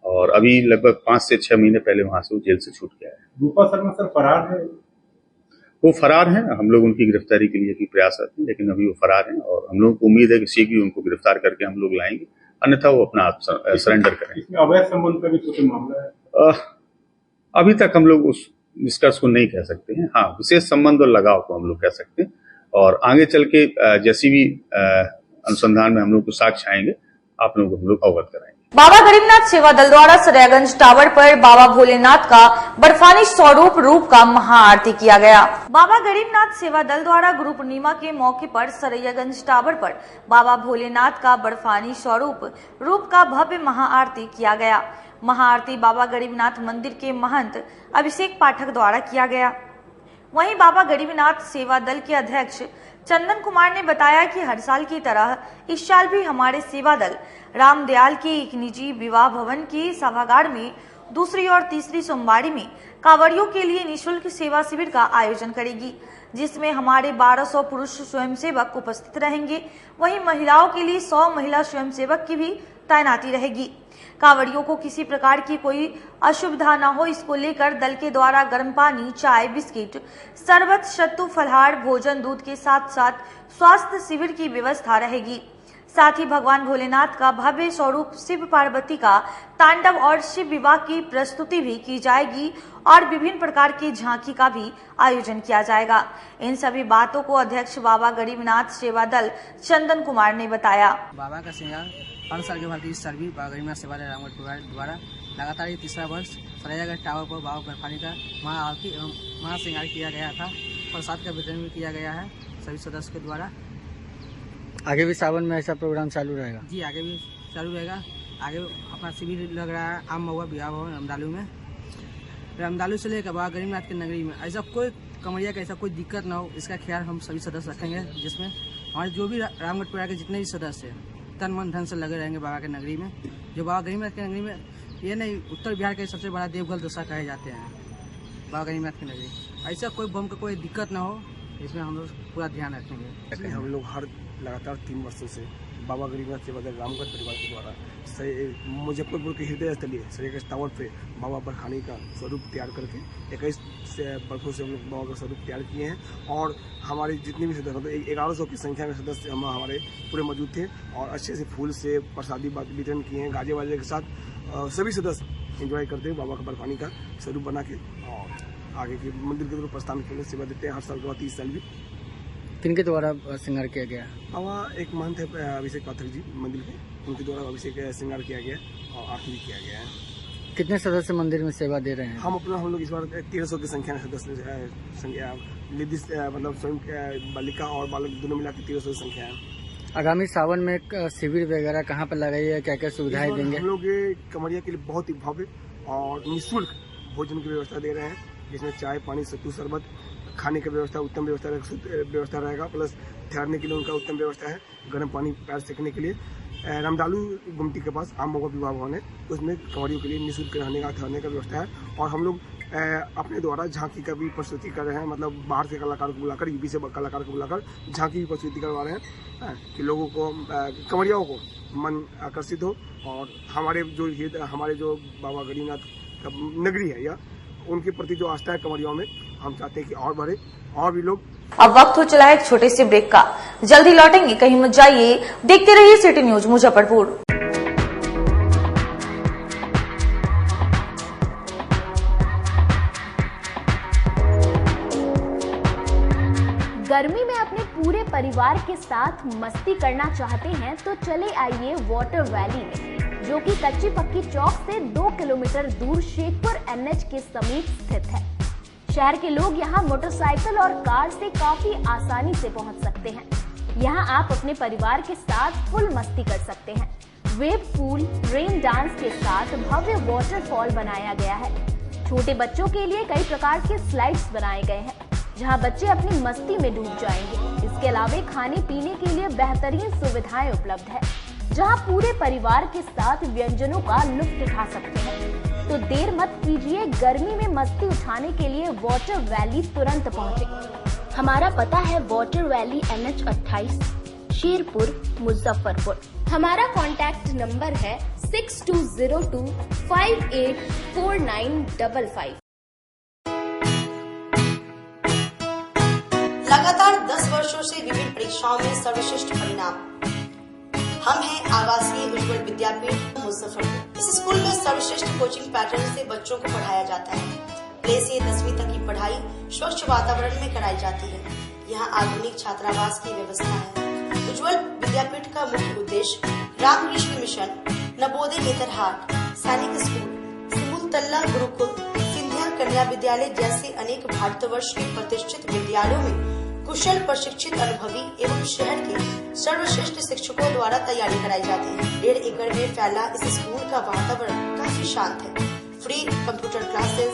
और अभी लगभग 5 से 6 महीने पहले वहां से वो जेल से छूट गया है। रूपा शर्मा सर फरार है? वो फरार हैं। हम लोग उनकी गिरफ्तारी के लिए भी प्रयासरत हैं, लेकिन अभी वो फरार हैं, और हम लोगों को उम्मीद है कि शीघ्र ही उनको गिरफ्तार करके हम लोग लाएंगे, अन्यथा वो अपना आप सरेंडर करेंगे। इसमें अवैध संबंध का भी कुछ मामला है? अभी तक हम लोग उस निष्कर्ष को नहीं कह सकते हैं। हाँ, विशेष संबंध और लगाव को हम लोग कह सकते हैं, और आगे चल के जैसी भी अनुसंधान में हम लोग को साक्ष्य आएंगे, आप लोगों को हम लोग अवगत कराएंगे। बाबा गरीबनाथ सेवा दल द्वारा सरयागंज टावर पर बाबा भोलेनाथ का बर्फानी स्वरूप रूप का महाआरती किया गया। बाबा गरीबनाथ सेवा दल द्वारा गुरु पूर्णिमा के मौके पर सरयागंज टावर पर बाबा भोलेनाथ का बर्फानी स्वरूप रूप का भव्य महाआरती किया गया। महाआरती बाबा गरीबनाथ मंदिर के महंत अभिषेक पाठक द्वारा किया गया। वहीं बाबा गरीबनाथ सेवा दल के अध्यक्ष चंदन कुमार ने बताया कि हर साल की तरह इस साल भी हमारे सेवा दल रामदयाल के एक निजी विवाह भवन के सभागार में दूसरी और तीसरी सोमवारी में कांवड़ियों के लिए निःशुल्क सेवा शिविर का आयोजन करेगी, जिसमें हमारे 1200 पुरुष स्वयंसेवक उपस्थित रहेंगे। वहीं महिलाओं के लिए 100 महिला स्वयंसेवक की भी तैनाती रहेगी। कांवड़ियों को किसी प्रकार की कोई असुविधा न हो, इसको लेकर दल के द्वारा गर्म पानी, चाय, बिस्किट, शरबत, सत्तू, फलहार, भोजन, दूध के साथ साथ स्वास्थ्य शिविर की व्यवस्था रहेगी। साथ ही भगवान भोलेनाथ का भव्य स्वरूप शिव पार्वती का तांडव और शिव विवाह की प्रस्तुति भी की जाएगी, और विभिन्न प्रकार की झांकी का भी आयोजन किया जाएगा। इन सभी बातों को अध्यक्ष बाबा गरीबनाथ सेवा दल चंदन कुमार ने बताया। बाबा का श्रृंगार हर साल के भारतीय सर भी बाबा गरीबनाथ सेवा दल रामगढ़ द्वारा लगातार ये 3रा वर्ष सरयागंज टावर पर बाबा बर्फानी का महाआरती एवं महाश्रृंगार किया गया था। प्रसाद का वितरण भी किया गया है सभी सदस्य के द्वारा। आगे भी सावन में ऐसा प्रोग्राम चालू रहेगा? जी, आगे भी चालू रहेगा। आगे अपना शिविर लग रहा है आम महुआ विवाह भवन रामदालू में। रामदालू से लेकर बाबा गरीबनाथ की नगरी में ऐसा कोई कमरिया का ऐसा कोई दिक्कत ना हो, इसका ख्याल हम सभी सदस्य रखेंगे, जिसमें हमारे जो भी रामगढ़ परिवार के जितने भी सदस्य हैं तन मन धन से लगे रहेंगे बाबा के नगरी में। जो बाबा गरीबनाथ की नगरी में ये नहीं, उत्तर बिहार के सबसे बड़ा देवगल दशा कहे जाते हैं बाबा गरीबनाथ की नगरी। ऐसा कोई बम का कोई दिक्कत ना हो, इसमें हम लोग पूरा ध्यान रखेंगे। हम लोग हर लगातार 3 वर्षों से बाबा गरीबनाथ सेवा दल रामगढ़ परिवार के द्वारा मुजफ्फरपुर के हृदय स्थलीय सरयागंज टावर पे बाबा बर्फानी का स्वरूप तैयार करके 21 वर्षों से हम लोग बाबा का स्वरूप तैयार किए हैं, और हमारे जितने भी सदस्य मतलब 1100 की संख्या में सदस्य हम हमारे पूरे मौजूद थे, और अच्छे से फूल से प्रसादी वितरण किए हैं। गाजे वाजे के साथ सभी सदस्य एंजॉय करते हैं बाबा का बर्फानी का स्वरूप बना के, और आगे के मंदिर के तरफ प्रस्थान करने सेवा देते हैं हर साल के बाद 30 साल भी। किनके द्वारा श्रृंगार किया गया? वहाँ एक महंत है अभिषेक पाठक जी मंदिर के, उनके द्वारा अभिषेक श्रृंगार किया गया और आरती भी किया गया है। कितने सदस्य मंदिर में सेवा दे रहे हैं? हम लोग इस बार 1300 की संख्या सदस्य संख्या लेडीज मतलब स्वयं बालिका और बालक दोनों मिला के 1300 की संख्या है। आगामी सावन में शिविर वगैरह कहाँ पर लगाई है, क्या क्या सुविधाएं देंगे? हम लोग कमरिया के लिए बहुत ही भव्य और निःशुल्क भोजन की व्यवस्था दे रहे हैं, जिसमें चाय पानी सत्तू शरबत खाने की व्यवस्था उत्तम व्यवस्था रहेगा, प्लस ठहरने के लिए उनका उत्तम व्यवस्था है, गर्म पानी पैर सेकने के लिए। रामदालू गुमटी के पास आम मौका विवाह भवन है, उसमें कंवरियों के लिए निःशुल्क रहने का ठहरने का व्यवस्था है। और हम लोग अपने द्वारा झांकी का भी प्रस्तुति कर रहे हैं, मतलब बाहर से कलाकार को बुलाकर, यूपी से कलाकार को बुलाकर झांकी की प्रस्तुति करवा रहे हैं कि लोगों को कंवरियाओं को मन आकर्षित हो और हमारे जो बाबा गरीबनाथ का नगरी है या उनके प्रति जो आस्था है कंवरियाओं में, हम चाहते हैं कि और बढ़े और भी लोग। अब वक्त हो चला है एक छोटे से ब्रेक का, जल्दी लौटेंगे, कहीं मत जाइए, देखते रहिए सिटी न्यूज मुजफ्फरपुर। गर्मी में अपने पूरे परिवार के साथ मस्ती करना चाहते हैं तो चले आइए वाटर वैली में, जो कि कच्ची पक्की चौक से 2 किलोमीटर दूर शेखपुर NH के समीप स्थित है। शहर के लोग यहाँ मोटरसाइकिल और कार से काफी आसानी से पहुँच सकते हैं। यहाँ आप अपने परिवार के साथ फुल मस्ती कर सकते हैं। वेव पूल, रेन डांस के साथ भव्य वाटरफॉल बनाया गया है। छोटे बच्चों के लिए कई प्रकार के स्लाइड्स बनाए गए हैं, जहां बच्चे अपनी मस्ती में डूब जाएंगे। इसके अलावा खाने पीने के लिए बेहतरीन सुविधाएं उपलब्ध है, जहां पूरे परिवार के साथ व्यंजनों का लुत्फ उठा सकते हैं। तो देर मत कीजिए, गर्मी में मस्ती उठाने के लिए वाटर वैली तुरंत पहुंचे। हमारा पता है water valley NH 28, Sherpur, Muzaffarpur. हमारा कॉन्टैक्ट नंबर है 6202 584955। लगातार 10 वर्षों से विभिन्न परीक्षाओं में सर्वश्रेष्ठ परिणाम। हम हैं आवासीय उज्ज्वल विद्यापीठ मुजफ्फरपुर। इस स्कूल में सर्वश्रेष्ठ कोचिंग पैटर्न से बच्चों को पढ़ाया जाता है। प्ले से 10वीं तक की पढ़ाई स्वच्छ वातावरण में कराई जाती है। यहाँ आधुनिक छात्रावास की व्यवस्था है। उज्ज्वल विद्यापीठ का मुख्य उद्देश्य रामकृष्ण मिशन, नवोदय नेतरहाट, सैनिक स्कूल, सिमुलतल्ला गुरुकुल, सिंधिया कन्या विद्यालय जैसे अनेक भारतवर्ष के प्रतिष्ठित विद्यालयों में कुशल प्रशिक्षित अनुभवी एवं शहर के सर्वश्रेष्ठ शिक्षकों द्वारा तैयारी कराई जाती है। 1.5 एकड़ में फैला इस स्कूल का वातावरण काफी शांत है। Free computer classes,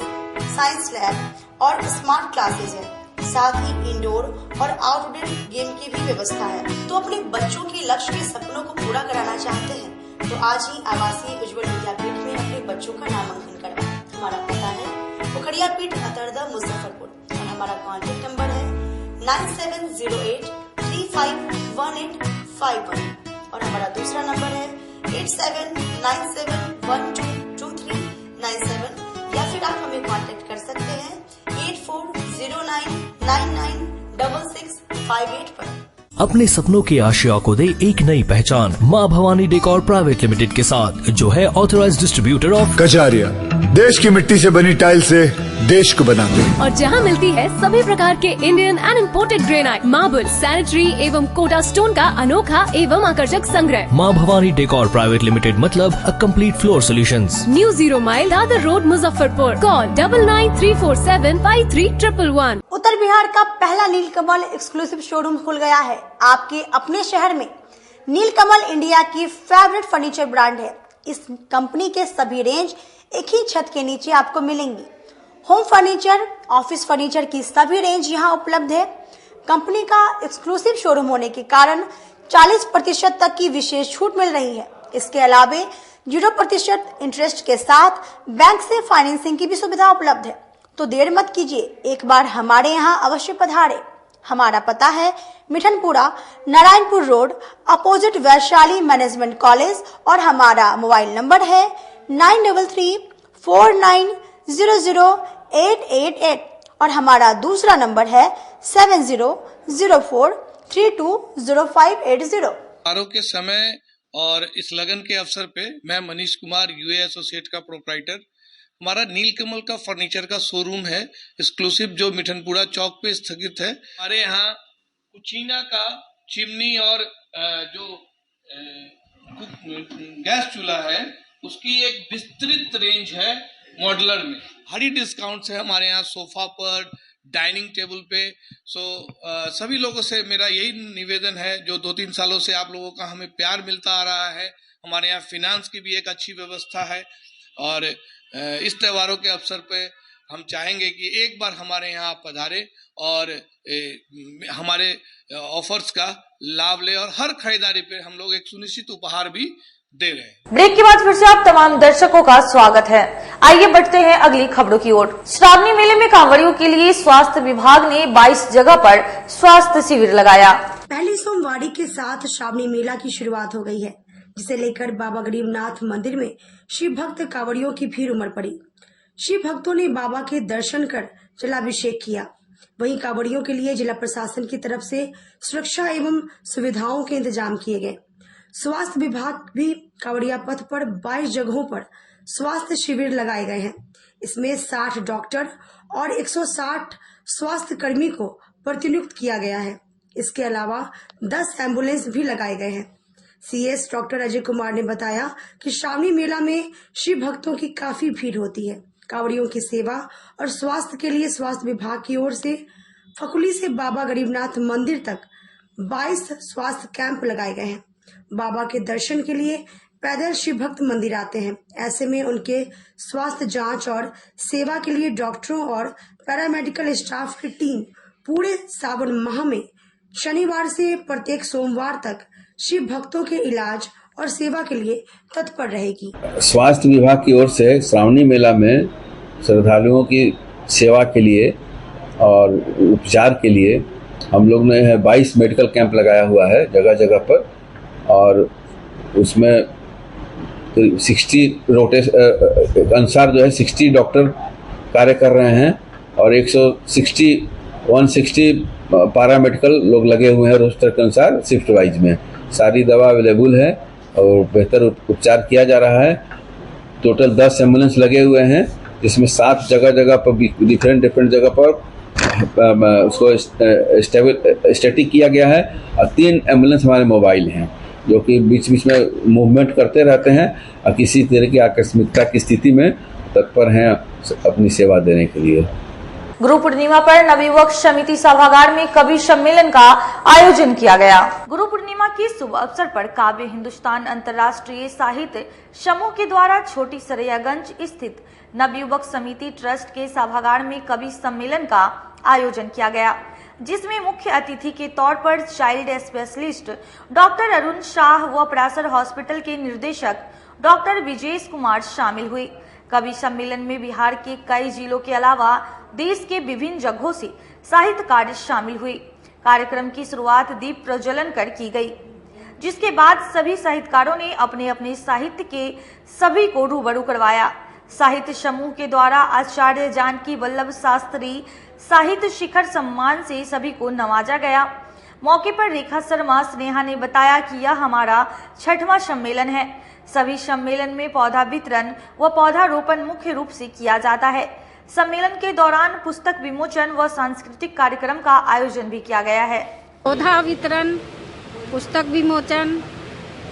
science lab और स्मार्ट क्लासेस है। साथ ही इंडोर और आउटडोर गेम की भी व्यवस्था है। तो अपने बच्चों के लक्ष्य के सपनों को पूरा कराना चाहते हैं तो आज ही आवासीय उज्ज्वल विद्यापीठ में अपने बच्चों का नामांकन करवाएं। हमारा पता है पोखरिया पीठ, अतरदा, मुजफ्फरपुर और हमारा कॉन्टेक्ट नंबर है 9708 351851 और हमारा दूसरा नंबर है 8797122397 या फिर आप हमें कांटेक्ट कर सकते हैं 8409996658 पर। अपने सपनों की आशिया को दे एक नई पहचान माँ भवानी डेकोर प्राइवेट लिमिटेड के साथ, जो है ऑथराइज्ड डिस्ट्रीब्यूटर ऑफ कजारिया। देश की मिट्टी से बनी टाइल से देश को बनाते हैं। और जहां मिलती है सभी प्रकार के Indian and imported granite, marble, sanitary एवं कोटा स्टोन का अनोखा एवं आकर्षक संग्रह। माँ भवानी डेकोर प्राइवेट लिमिटेड मतलब a complete floor solutions. New 0 mile Dadar road, Muzaffarpur. Call 9934753111। उत्तर बिहार का पहला नीलकमल एक्सक्लूसिव शोरूम खुल गया है आपके अपने शहर में। नीलकमल इंडिया की फेवरेट फर्नीचर ब्रांड है। इस कंपनी के सभी रेंज एक ही छत के नीचे आपको मिलेंगी। होम फर्नीचर, ऑफिस फर्नीचर की सभी रेंज यहाँ उपलब्ध है। कंपनी का एक्सक्लूसिव शोरूम होने के कारण 40% तक की विशेष छूट मिल रही है। इसके अलावा 0% इंटरेस्ट के साथ बैंक से फाइनेंसिंग की भी सुविधा उपलब्ध है। तो देर मत कीजिए, एक बार हमारे यहाँ अवश्य पधारे। हमारा पता है Mithanpura, Narayanpur road, opposite Vaishali management college और हमारा मोबाइल नंबर है 9334900888 और हमारा दूसरा नंबर है 7004320580। समारोह के समय और इस लगन के अवसर पे मैं मनीष कुमार, यूए एसोसिएट का प्रोप्राइटर, हमारा नीलकमल का फर्नीचर का शोरूम है एक्सक्लूसिव, जो मिठनपुरा चौक पे स्थगित है। हमारे यहाँ कुचीना का चिमनी और जो गैस चूल्हा है उसकी एक विस्तृत रेंज है मॉड्यूलर में। भारी डिस्काउंट है हमारे यहाँ सोफा पर, डाइनिंग टेबल पे। सभी लोगों से मेरा यही निवेदन है, जो 2-3 सालों से आप लोगों का हमें प्यार मिलता आ रहा है, हमारे यहाँ फिनांस की भी एक अच्छी व्यवस्था है और इस त्योहारों के अवसर पे हम चाहेंगे कि एक बार हमारे यहाँ पधारे और हमारे ऑफर्स का लाभ ले और हर खरीदारी पे हम लोग एक सुनिश्चित उपहार भी दे रहे हैं। ब्रेक के बाद फिर से आप तमाम दर्शकों का स्वागत है। आइए बढ़ते हैं अगली खबरों की ओर। श्रावणी मेले में कांवड़ियों के लिए स्वास्थ्य विभाग ने 22 जगह पर स्वास्थ्य शिविर लगाया। पहली सोमवारी के साथ श्रावणी मेला की शुरुआत हो गई है, जिसे लेकर बाबा गरीबनाथ मंदिर में शिव भक्त कांवड़ियों की भीड़ उमड़ पड़ी। शिव भक्तों ने बाबा के दर्शन कर जलाभिषेक किया। वहीं कांवड़ियों के लिए जिला प्रशासन की तरफ से सुरक्षा एवं सुविधाओं के इंतजाम किए गए। स्वास्थ्य विभाग भी कांवड़िया पथ पर 22 जगहों पर स्वास्थ्य शिविर लगाए गए हैं। इसमें 60 डॉक्टर और 160 स्वास्थ्य कर्मी को प्रतिनियुक्त किया गया है। इसके अलावा 10 एम्बुलेंस भी लगाए गए हैं। सीएस डॉक्टर अजय कुमार ने बताया कि श्रावणी मेला में शिव भक्तों की काफी भीड़ होती है। कांवड़ियों की सेवा और स्वास्थ्य के लिए स्वास्थ्य विभाग की ओर से फकुली से बाबा गरीबनाथ मंदिर तक 22 स्वास्थ्य कैंप लगाए गए हैं। बाबा के दर्शन के लिए पैदल शिव भक्त मंदिर आते हैं। ऐसे में उनके स्वास्थ्य जांच और सेवा के लिए डॉक्टरों और पैरामेडिकल स्टाफ की टीम पूरे सावन माह में शनिवार से प्रत्येक सोमवार तक शिव भक्तों के इलाज और सेवा के लिए तत्पर रहेगी। स्वास्थ्य विभाग की ओर से श्रावणी मेला में श्रद्धालुओं की सेवा के लिए और उपचार के लिए हम लोग ने 22 मेडिकल कैंप लगाया हुआ है जगह जगह पर, और उसमें 60 अनुसार जो है 60 डॉक्टर कार्य कर रहे हैं और 160 पैरामेडिकल लोग लगे हुए हैं रोस्टर के अनुसार शिफ्ट वाइज में। सारी दवा अवेलेबल है और बेहतर उपचार किया जा रहा है। टोटल 10 एम्बुलेंस लगे हुए हैं, जिसमें 7 जगह पर डिफरेंट जगह पर उसको स्टैटिक किया गया है और 3 एम्बुलेंस हमारे मोबाइल हैं, जो कि बीच बीच में मूवमेंट करते रहते हैं और किसी तरह की आकस्मिकता की स्थिति में तत्पर हैं अपनी सेवा देने के लिए। गुरु पूर्णिमा पर नवयुवक समिति सभागार में कवि सम्मेलन का आयोजन किया गया। गुरु पूर्णिमा के शुभ अवसर पर काव्य हिंदुस्तान अंतर्राष्ट्रीय साहित्य समूह के द्वारा छोटी सरैयागंज स्थित नवयुवक समिति ट्रस्ट के सभागार में कवि सम्मेलन का आयोजन किया गया, जिसमें मुख्य अतिथि के तौर पर child specialist doctor Arun Shah व परासर हॉस्पिटल के निर्देशक डॉक्टर विजेश कुमार शामिल हुए। कवि सम्मेलन में बिहार के कई जिलों के अलावा देश के विभिन्न जगहों से साहित्यकार शामिल हुए। कार्यक्रम की शुरुआत दीप प्रज्वलन कर की गई, जिसके बाद सभी साहित्यकारों ने अपने अपने साहित्य के सभी को रूबरू करवाया। साहित्य समूह के द्वारा आचार्य जानकी वल्लभ शास्त्री साहित्य शिखर सम्मान से सभी को नवाजा गया। मौके पर रेखा शर्मा स्नेहा ने बताया कि यह हमारा 6वां सम्मेलन है। सभी सम्मेलन में पौधा वितरण व पौधारोपण मुख्य रूप से किया जाता है। सम्मेलन के दौरान पुस्तक विमोचन व सांस्कृतिक कार्यक्रम का आयोजन भी किया गया है। पौधा वितरण, पुस्तक विमोचन,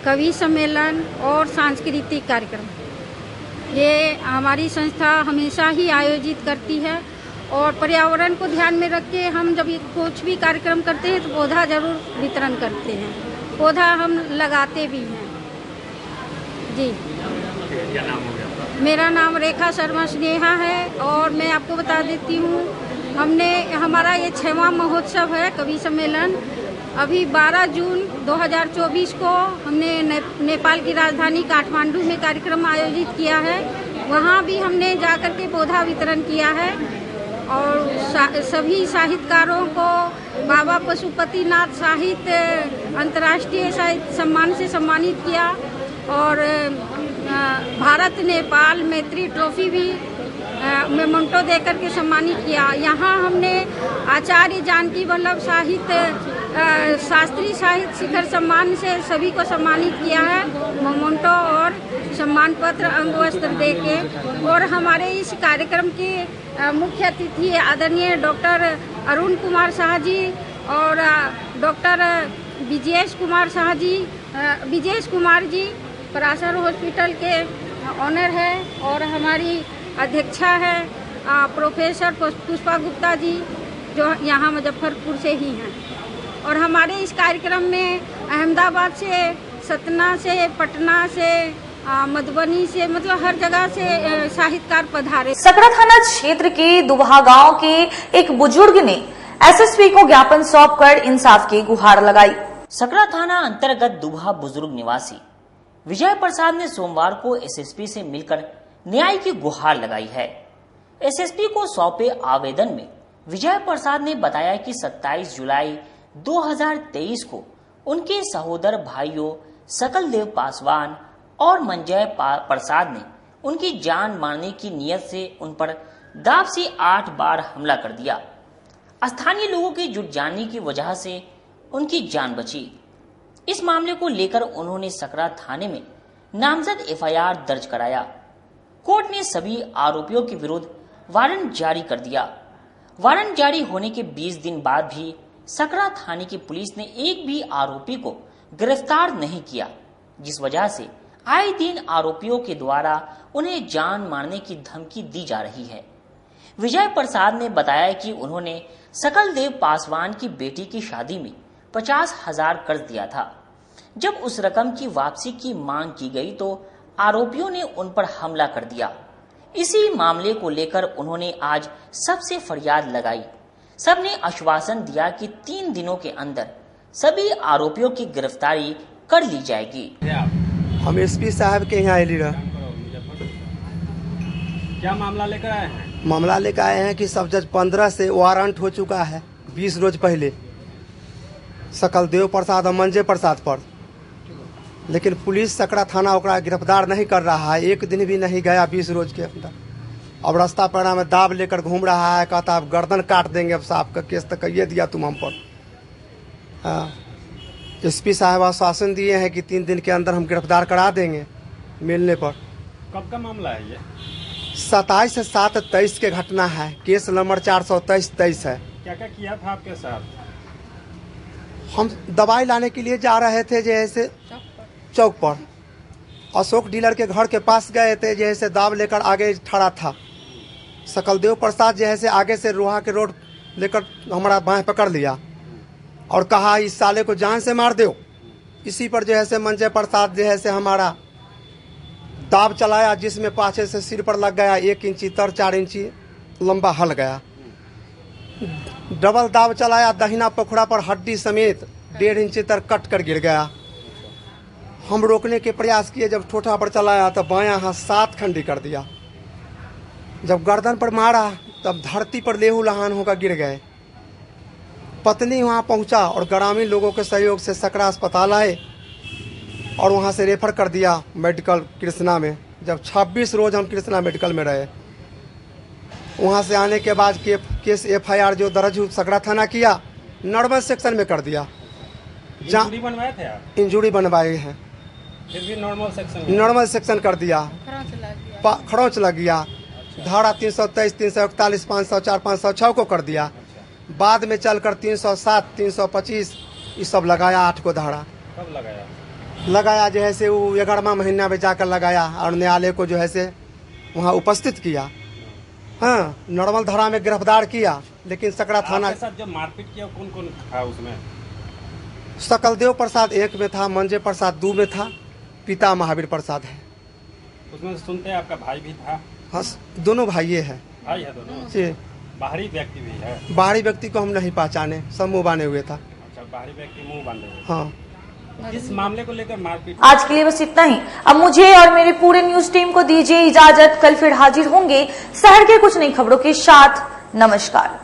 कवि सम्मेलन और सांस्कृतिक कार्यक्रम, ये हमारी संस्था हमेशा ही आयोजित करती है। और पर्यावरण को ध्यान में रख के हम जब कुछ भी कार्यक्रम करते हैं तो पौधा जरूर वितरण करते हैं। पौधा हम लगाते भी हैं। जी, क्या नाम हो गया? मेरा नाम रेखा शर्मा स्नेहा है और मैं आपको बता देती हूँ, हमारा ये 6वां महोत्सव है कवि सम्मेलन। अभी 12 जून 2024 को हमने नेपाल की राजधानी काठमांडू में कार्यक्रम आयोजित किया है। वहाँ भी हमने जाकर के पौधा वितरण किया है और सभी साहित्यकारों को बाबा पशुपतिनाथ साहित्य अंतर्राष्ट्रीय साहित्य सम्मान से सम्मानित किया और भारत नेपाल मैत्री ट्रॉफी भी मेमोंटो देकर के सम्मानित किया। यहाँ हमने आचार्य जानकी वल्लभ शास्त्री साहित्य शिखर सम्मान से सभी को सम्मानित किया है, मेमोंटो और सम्मान पत्र अंग वस्त्र दे के। और हमारे इस कार्यक्रम के मुख्य अतिथि आदरणीय डॉक्टर अरुण कुमार शाह जी और डॉक्टर विजयेश कुमार जी पराशर हॉस्पिटल के ऑनर है और हमारी अध्यक्षा है प्रोफेसर पुष्पा गुप्ता जी जो यहाँ मुजफ्फरपुर से ही हैं। और हमारे इस कार्यक्रम में अहमदाबाद से, सतना से, पटना से, मधुबनी से, मतलब हर जगह से साहित्यकार पधारे। सकरा थाना क्षेत्र के दुबहा गांव के एक बुजुर्ग ने एसएसपी को ज्ञापन सौंपकर इंसाफ की गुहार लगाई। सकरा थाना अंतर्गत दुबहा बुजुर्ग निवासी विजय प्रसाद ने सोमवार को एसएसपी से मिलकर न्याय की गुहार लगाई है। एसएसपी को सौंपे आवेदन में विजय प्रसाद ने बताया कि 27 जुलाई 2023 को उनके सहोदर भाइयों सकल देव पासवान और मंजय प्रसाद ने उनकी जान मारने की नीयत से उन पर दाव से 8 बार हमला कर दिया। स्थानीय लोगों के जुट जाने की वजह से उनकी जान बची। इस मामले को लेकर उन्होंने सकरा थाने में नामजद एफआईआर दर्ज कराया। कोर्ट ने सभी आरोपियों के विरुद्ध वारंट जारी कर दिया। वारंट जारी होने के 20 दिन बाद भी सकरा थाने की पुलिस ने एक भी आरोपी को गिरफ्तार नहीं किया, जिस वजह से आए दिन आरोपियों के द्वारा उन्हें जान मारने की धमकी दी जा रही है। विजय प्रसाद ने बताया कि उन्होंने सकल देव पासवान की बेटी की शादी में 50,000 कर्ज दिया था। जब उस रकम की वापसी की मांग की गई तो आरोपियों ने उन पर हमला कर दिया। इसी मामले को लेकर उन्होंने आज सबसे फरियाद लगाई। सबने आश्वासन दिया कि 3 दिनों के अंदर सभी आरोपियों की गिरफ्तारी कर ली जाएगी। हम एसपी साहब के यहाँ आए रहा। क्या मामला लेकर आए हैं? मामला लेकर आए हैं कि सब जज 15 से वारंट हो चुका है 20 रोज पहले सकल देव प्रसाद और मंजय प्रसाद पर, लेकिन पुलिस सकरा थाना ओकरा गिरफ्तार नहीं कर रहा है। एक दिन भी नहीं गया 20 रोज के अंदर। अब रास्ता पैरा में दाब लेकर घूम रहा है, कहता आप गर्दन काट देंगे, अब साहब का केस तो कहिए दिया तुम हम पर। एसपी साहब आश्वासन दिए हैं कि 3 दिन के अंदर हम गिरफ्तार करा देंगे मिलने पर। कब का मामला है ये? 27 से 7/23 के घटना है। केस नंबर 423-23 है। क्या क्या किया था आपके साथ? हम दवाई लाने के लिए जा रहे थे जैसे चौक पर, अशोक डीलर के घर के पास गए थे, जैसे दाव लेकर आगे खड़ा था। सकल देव प्रसाद जैसे आगे से रोहा के रोड लेकर हमारा बाएं पकड़ लिया और कहा इस साले को जान से मार दो। इसी पर जो है से मंजय प्रसाद जो है से हमारा दाव चलाया, जिसमें पाछे से सिर पर लग गया 1 इंची तर 4 इंची लंबा हल गया। डबल दाव चलाया, दहिना पोखरा पर हड्डी समेत 1.5 इंची तर कट कर गिर गया। हम रोकने के प्रयास किए, जब ठोठा पर चलाया तो बायां हाथ 7 खंडी कर दिया। जब गर्दन पर मारा तब धरती पर लेहू लहान होकर गिर गए। पत्नी वहां पहुंचा और ग्रामीण लोगों के सहयोग से सकरा अस्पताल आए और वहां से रेफर कर दिया मेडिकल कृष्णा में। जब 26 रोज हम कृष्णा मेडिकल में रहे, वहां से आने के बाद केस एफआईआर जो दर्ज सकरा थाना किया, नॉर्मल सेक्शन में कर दिया। इंजरी बनवाए थे आप? इंजरी बनवाए हैं, फिर भी नॉर्मल सेक्शन कर दिया। खरोंच लग गया। धारा 323, 341, 504, 506 को कर दिया। बाद में चलकर 307, 325 ये सब लगाया। 8 को धारा कब लगाया? लगाया जो है से वो 11वां महीना में जाकर लगाया और न्यायालय को जो है से वहाँ उपस्थित किया। हाँ, नॉर्मल धारा में गिरफ्तार किया, लेकिन सकरा थाना साथ जो मारपीट किया कौन कौन था उसमें? सकल देव प्रसाद 1 में था, मंजय प्रसाद 2 में था, पिता महावीर प्रसाद है। उसमें सुनते हैं आपका भाई भी था? हाँ, दोनों भाइये हैं। भाई है दोनों? जी। बाहरी व्यक्ति भी है? बाहरी व्यक्ति को हम नहीं पहचाने, सब मुँह बांधे हुए था। अच्छा, बाहरी व्यक्ति मुँह बांधे हुए। हाँ। इस मामले को लेकर मारपीट। आज के लिए बस इतना ही। अब मुझे और मेरे पूरे न्यूज टीम को दीजिए इजाजत। कल फिर हाजिर होंगे शहर के कुछ नई खबरों के साथ। नमस्कार।